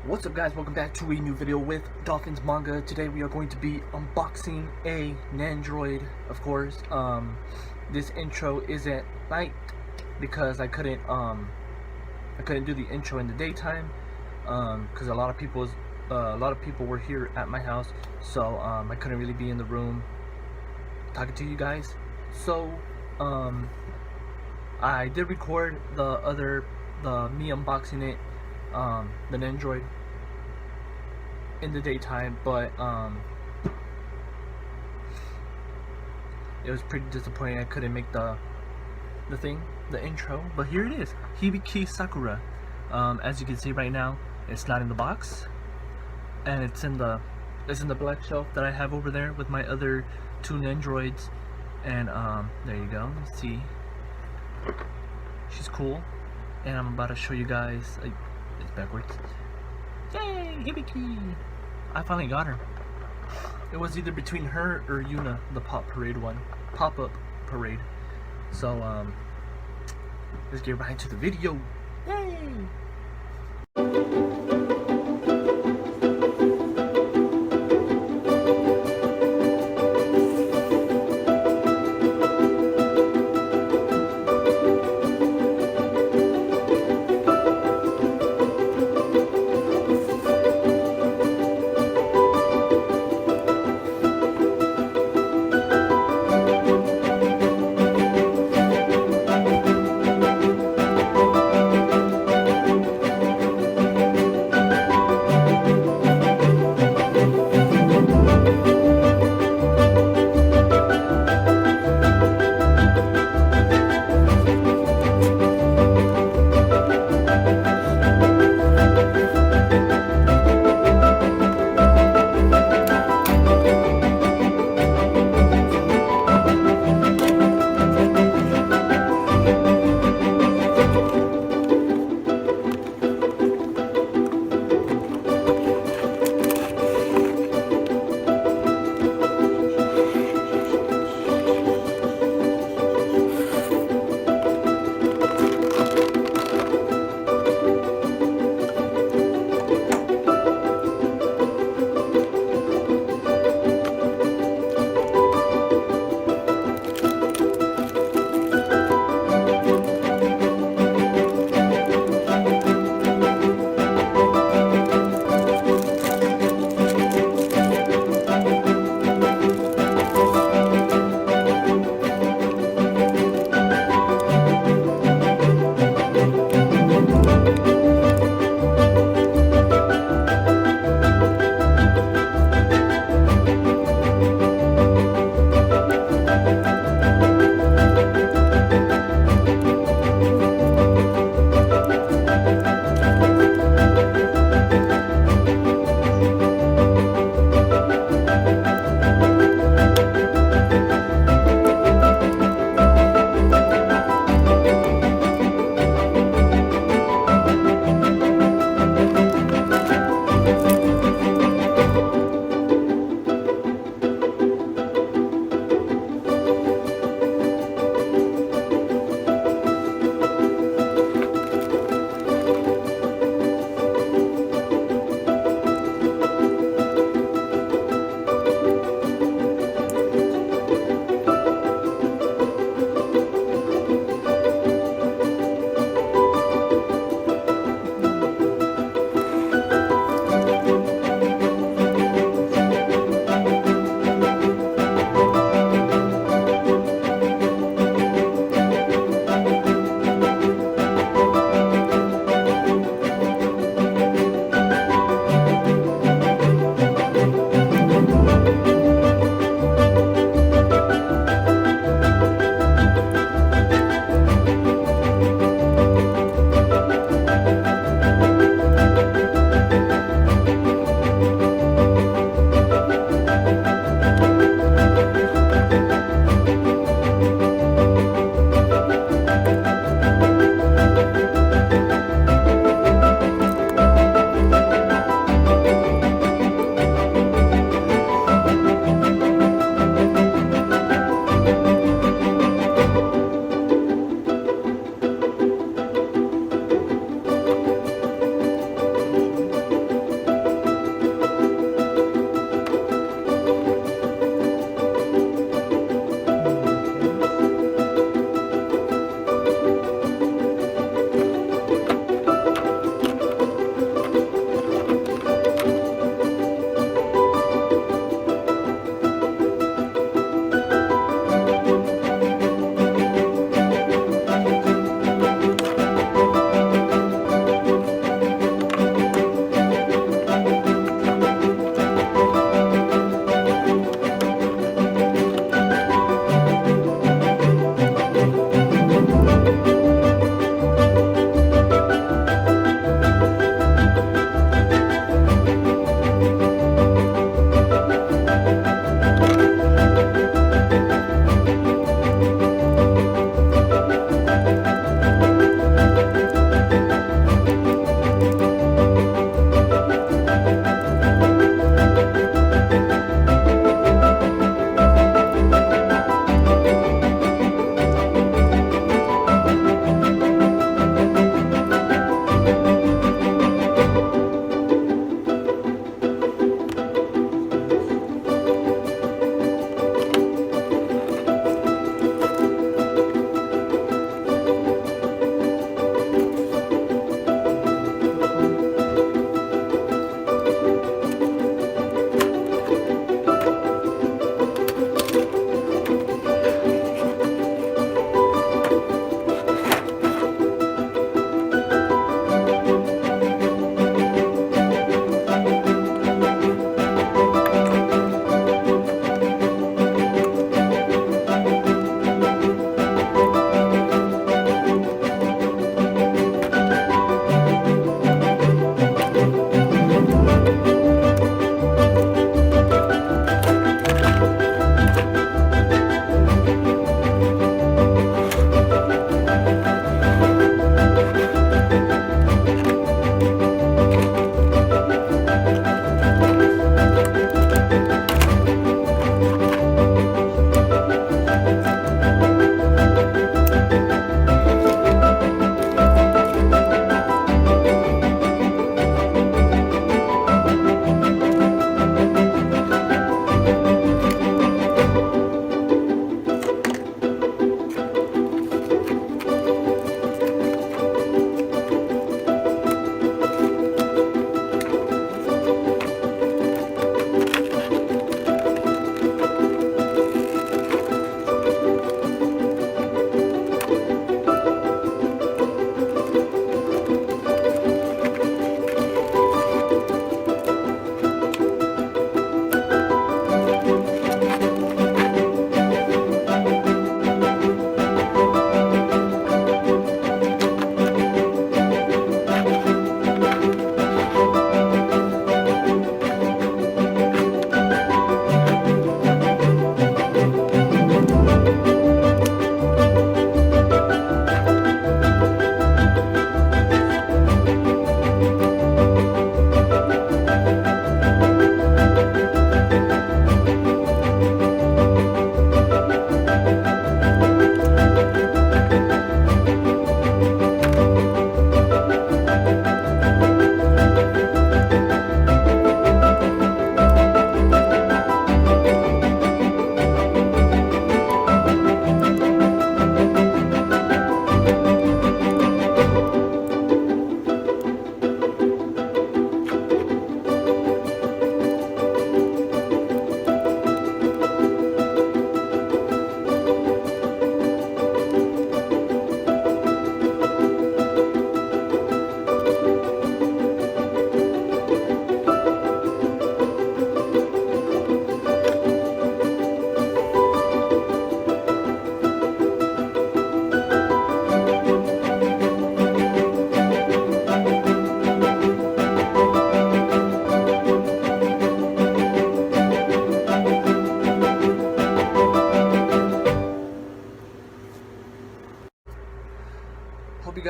What's up guys, welcome back to a new video with Dolphins Manga. Today we are going to be unboxing a Nendoroid, of course. This intro isn't night because I couldn't do the intro in the daytime because a lot of people were here at my house, so I couldn't really be in the room talking to you guys. So I did record the me unboxing it, the Nendoroid, in the daytime, but it was pretty disappointing. I couldn't make the intro, but here it is, Hibiki Sakura. As you can see right now, it's not in the box, and it's in the black shelf that I have over there with my other two Nendoroids, and there you go. See, she's cool, and I'm about to show you guys. It's backwards. Yay, Hibiki! I finally got her. It was either between her or Yuna, the pop-up parade. So let's get right into the video. Yay!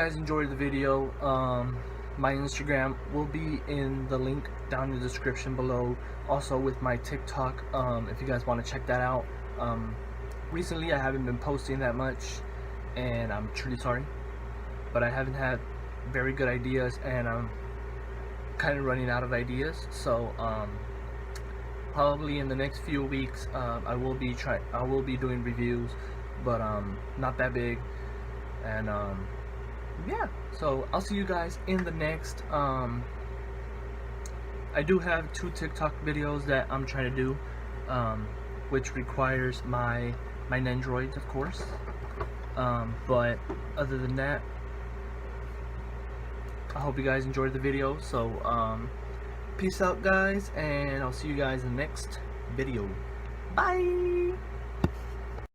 guys enjoyed the video. My Instagram will be in the link down in the description below. Also with my TikTok, if you guys want to check that out. Recently I haven't been posting that much, and I'm truly sorry, but I haven't had very good ideas, and I'm kind of running out of ideas. So probably in the next few weeks, I will be doing reviews, but not that big. And yeah, so I'll see you guys in the next. I do have 2 TikTok videos that I'm trying to do, which requires my Nendoroids, of course. But other than that, I hope you guys enjoyed the video. So peace out, guys, and I'll see you guys in the next video. Bye.